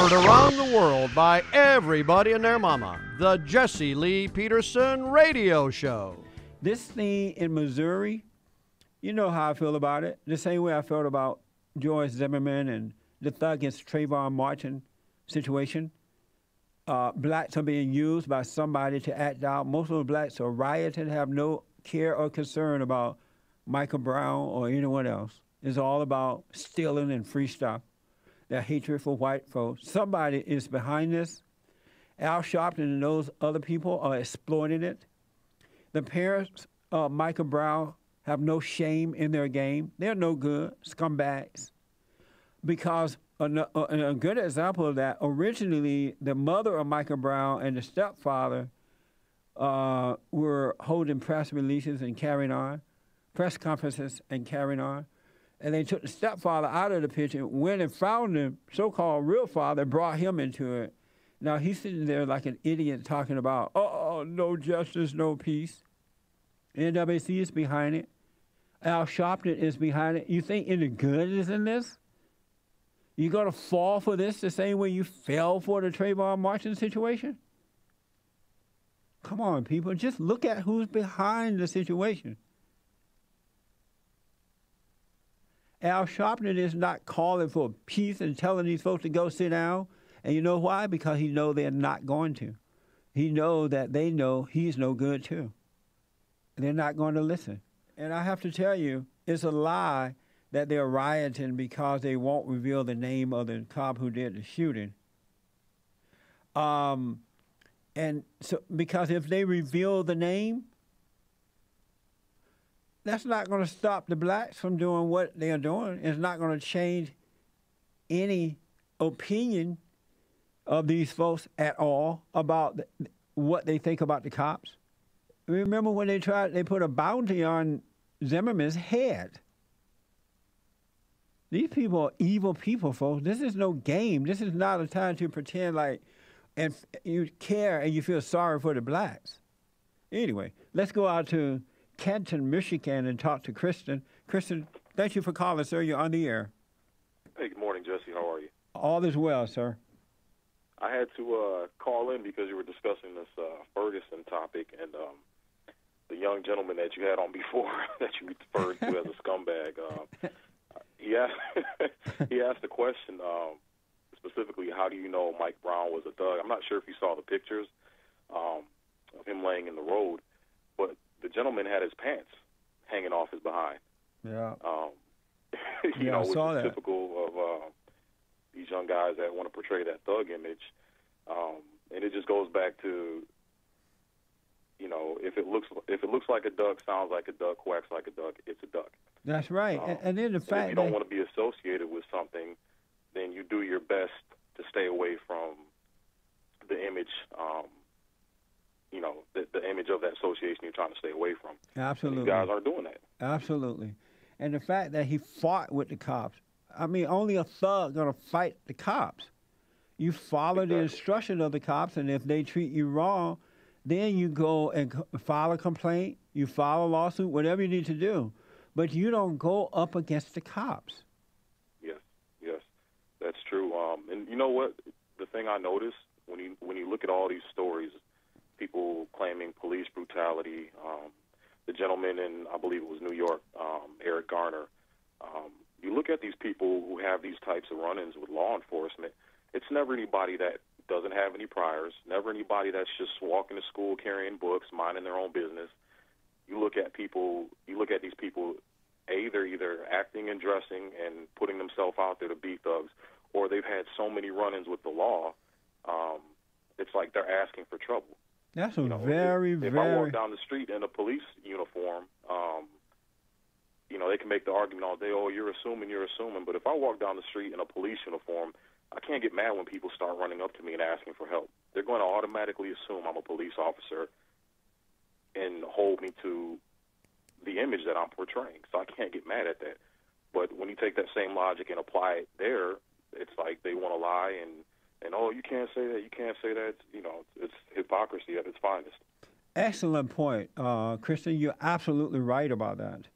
Heard around the world by everybody and their mama. The Jesse Lee Peterson Radio Show. This thing in Missouri, you know how I feel about it. The same way I felt about George Zimmerman and the thug against Trayvon Martin situation. Blacks are being used by somebody to act out. Most of the blacks are rioting, have no care or concern about Michael Brown or anyone else. It's all about stealing and free stuff. Their hatred for white folks. Somebody is behind this. Al Sharpton and those other people are exploiting it. The parents of Michael Brown have no shame in their game. They're no good, scumbags. Because a good example of that, originally the mother of Michael Brown and the stepfather were holding press releases and carrying on, press conferences and carrying on. And they took the stepfather out of the picture, went and found the so-called real father, brought him into it. Now he's sitting there like an idiot talking about, oh, no justice, no peace. NWC is behind it. Al Sharpton is behind it. You think any good is in this? You're going to fall for this the same way you fell for the Trayvon Martin situation? Come on, people. Just look at who's behind the situation. Al Sharpton is not calling for peace and telling these folks to go sit down. And you know why? Because he knows they're not going to. He knows that they know he's no good too. They're not going to listen. And I have to tell you, it's a lie that they're rioting because they won't reveal the name of the cop who did the shooting. And so, because if they reveal the name, that's not going to stop the blacks from doing what they're doing. It's not going to change any opinion of these folks at all about what they think about the cops. Remember when they put a bounty on Zimmerman's head. These people are evil people, folks. This is no game. This is not a time to pretend like and you care and you feel sorry for the blacks. Anyway, let's go out to Canton, Michigan, and talk to Kristen. Kristen, thank you for calling, sir. You're on the air. Hey, good morning, Jesse. How are you? All is well, sir. I had to call in because you were discussing this Ferguson topic, and the young gentleman that you had on before that you referred to as a scumbag, he asked a question specifically, how do you know Mike Brown was a thug? I'm not sure if you saw the pictures of him laying in the road, but the gentleman had his pants hanging off his behind. Yeah. You know, I saw which is that. typical of these young guys that want to portray that thug image. And it just goes back to, you know, if it looks like a duck, sounds like a duck, quacks like a duck, it's a duck. That's right. And then the fact if you don't want to be associated with something, then you do your best to stay away from the image, you know, the image of that association you're trying to stay away from. Absolutely. And these guys aren't doing that. Absolutely. And the fact that he fought with the cops. I mean, only a thug going to fight the cops. You follow the instruction of the cops, and if they treat you wrong, then you go and file a complaint, you file a lawsuit, whatever you need to do. But you don't go up against the cops. Yes, that's true. And you know what? The thing I noticed when you look at all these stories, people claiming police brutality, the gentleman in, I believe it was New York, Eric Garner. You look at these people who have these types of run-ins with law enforcement, it's never anybody that doesn't have any priors, never anybody that's just walking to school carrying books, minding their own business. You look at these people, they're either acting and dressing and putting themselves out there to be thugs, or they've had so many run-ins with the law, it's like they're asking for trouble. That's If I walk down the street in a police uniform, you know, they can make the argument all day, oh, you're assuming. But if I walk down the street in a police uniform, I can't get mad when people start running up to me and asking for help. They're going to automatically assume I'm a police officer and hold me to the image that I'm portraying. So I can't get mad at that. But when you take that same logic and apply it there, it's like they want to lie and oh, you can't say that, you can't say that. You know, it's hypocrisy at its finest. Excellent point, Kristen. You're absolutely right about that.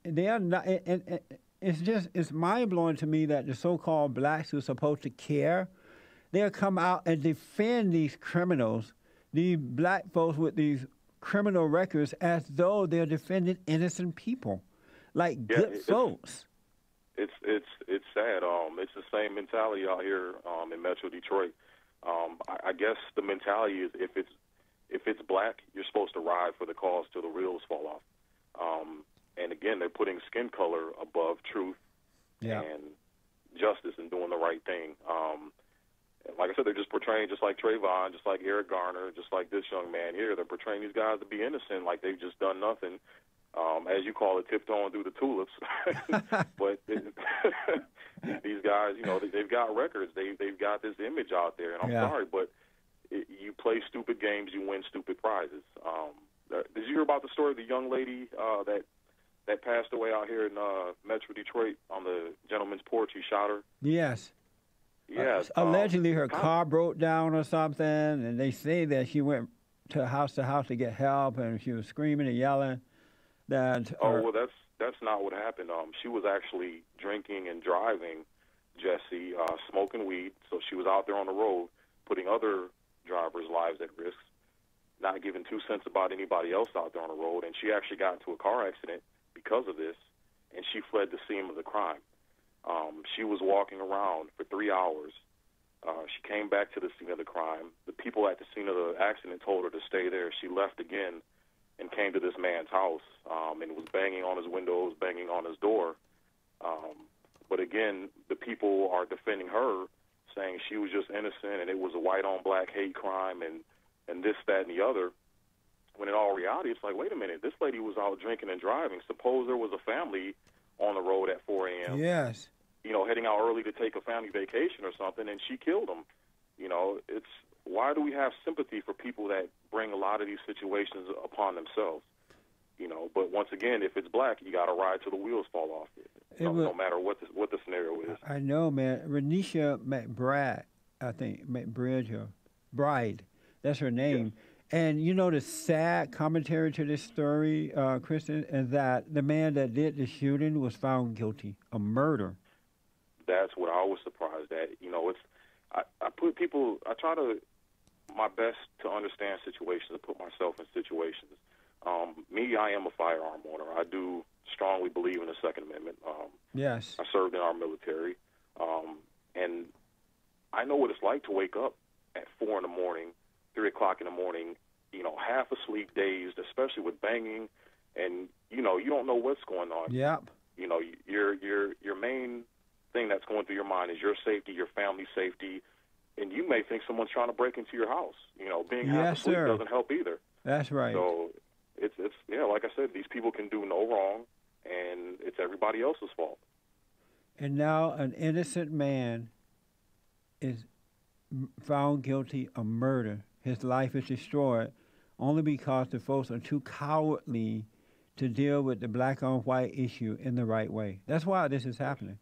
They are not, and it's mind-blowing to me that the so-called blacks who are supposed to care, they'll come out and defend these criminals, these black folks with these criminal records, as though they're defending innocent people, like good folks. It's sad. It's the same mentality out here in Metro Detroit. I guess the mentality is if it's black, you're supposed to ride for the cause till the wheels fall off. And again, they're putting skin color above truth and justice and doing the right thing. Like I said, they're just portraying, just like Trayvon, just like Eric Garner, just like this young man here. They're portraying these guys to be innocent, like they've just done nothing. As you call it, tiptoeing through the tulips. But these guys, you know, they've got records. They've got this image out there. And I'm sorry, but you play stupid games, you win stupid prizes. Did you hear about the story of the young lady that passed away out here in Metro Detroit on the gentleman's porch? He shot her. Yes. Yes. Allegedly, her car broke down or something, and they say that she went to house to get help, and she was screaming and yelling. That well, that's not what happened. She was actually drinking and driving, Jesse, smoking weed. So she was out there on the road, putting other drivers' lives at risk, not giving 2 cents about anybody else out there on the road. And she actually got into a car accident because of this, and she fled the scene of the crime. She was walking around for 3 hours. She came back to the scene of the crime. The people at the scene of the accident told her to stay there. She left again and came to this man's house and was banging on his windows, banging on his door. But again, the people are defending her, saying she was just innocent and it was a white-on-black hate crime and this, that, and the other. When in all reality, it's like, wait a minute, this lady was out drinking and driving. Suppose there was a family on the road at 4 a.m. Yes. You know, heading out early to take a family vacation or something, and she killed them. You know, it's why do we have sympathy for people that bring a lot of these situations upon themselves? You know, but once again, if it's black, you got to ride till the wheels fall off. No matter what the scenario is. I know, man. Renisha McBride, I think, McBridge or Bride, that's her name. Yes. And you know the sad commentary to this story, Kristen, is that the man that did the shooting was found guilty of murder. That's what I was surprised at. You know, I try to my best to understand situations and put myself in situations. Me, I am a firearm owner. I do strongly believe in the Second Amendment. Yes. I served in our military, and I know what it's like to wake up at 4 in the morning, 3 o'clock in the morning, you know, half asleep, dazed, especially with banging, and you know, you don't know what's going on. Yep. You know, your main thing that's going through your mind is your safety, your family's safety, and you may think someone's trying to break into your house. You know, being half asleep doesn't help either. That's right. So it's like I said, these people can do no wrong, and it's everybody else's fault. And now an innocent man is found guilty of murder. His life is destroyed only because the folks are too cowardly to deal with the black-on-white issue in the right way. That's why this is happening.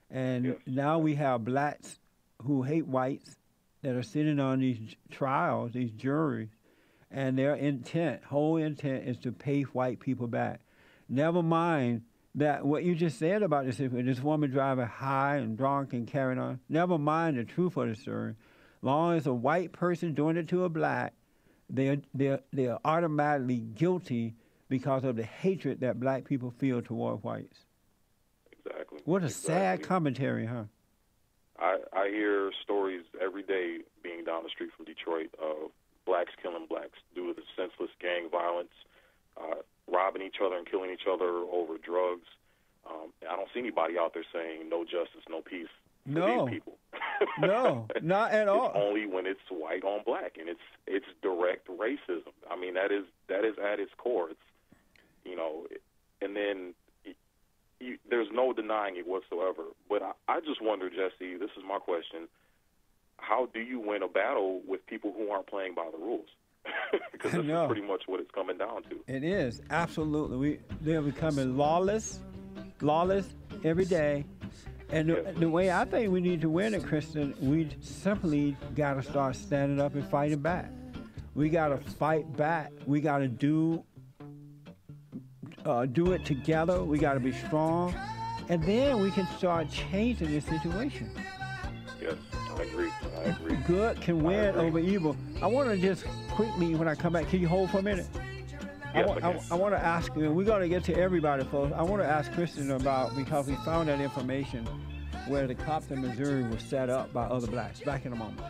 And now we have blacks who hate whites that are sitting on these trials, these juries, and their whole intent is to pay white people back. Never mind that what you just said about this woman driving high and drunk and carrying on. Never mind the truth of the story. Long as a white person doing it to a black, they're automatically guilty because of the hatred that black people feel toward whites. Exactly. What a sad commentary, huh? I hear stories every day being down the street from Detroit of blacks killing blacks due to the senseless gang violence, robbing each other and killing each other over drugs. I don't see anybody out there saying no justice, no peace for these people. No, not at all. It's only when it's white on black, and it's direct racism. I mean, that is at its core. It's, you know, and then there's no denying it whatsoever. But I just wonder, Jesse, this is my question: how do you win a battle with people who aren't playing by the rules? Because this is pretty much what it's coming down to. It is, absolutely. They're becoming lawless every day. And the way I think we need to win it, Kristen, we simply got to start standing up and fighting back. We got to fight back. We got to do it together. We got to be strong. And then we can start changing the situation. Yes, I agree. I agree. Good can win over evil. I want to just quickly, when I come back, can you hold for a minute? Yes, I want to ask you, we're going to get to everybody, folks. I want to ask Kristen about, because we found that information where the cops in Missouri were set up by other blacks. Back in a moment.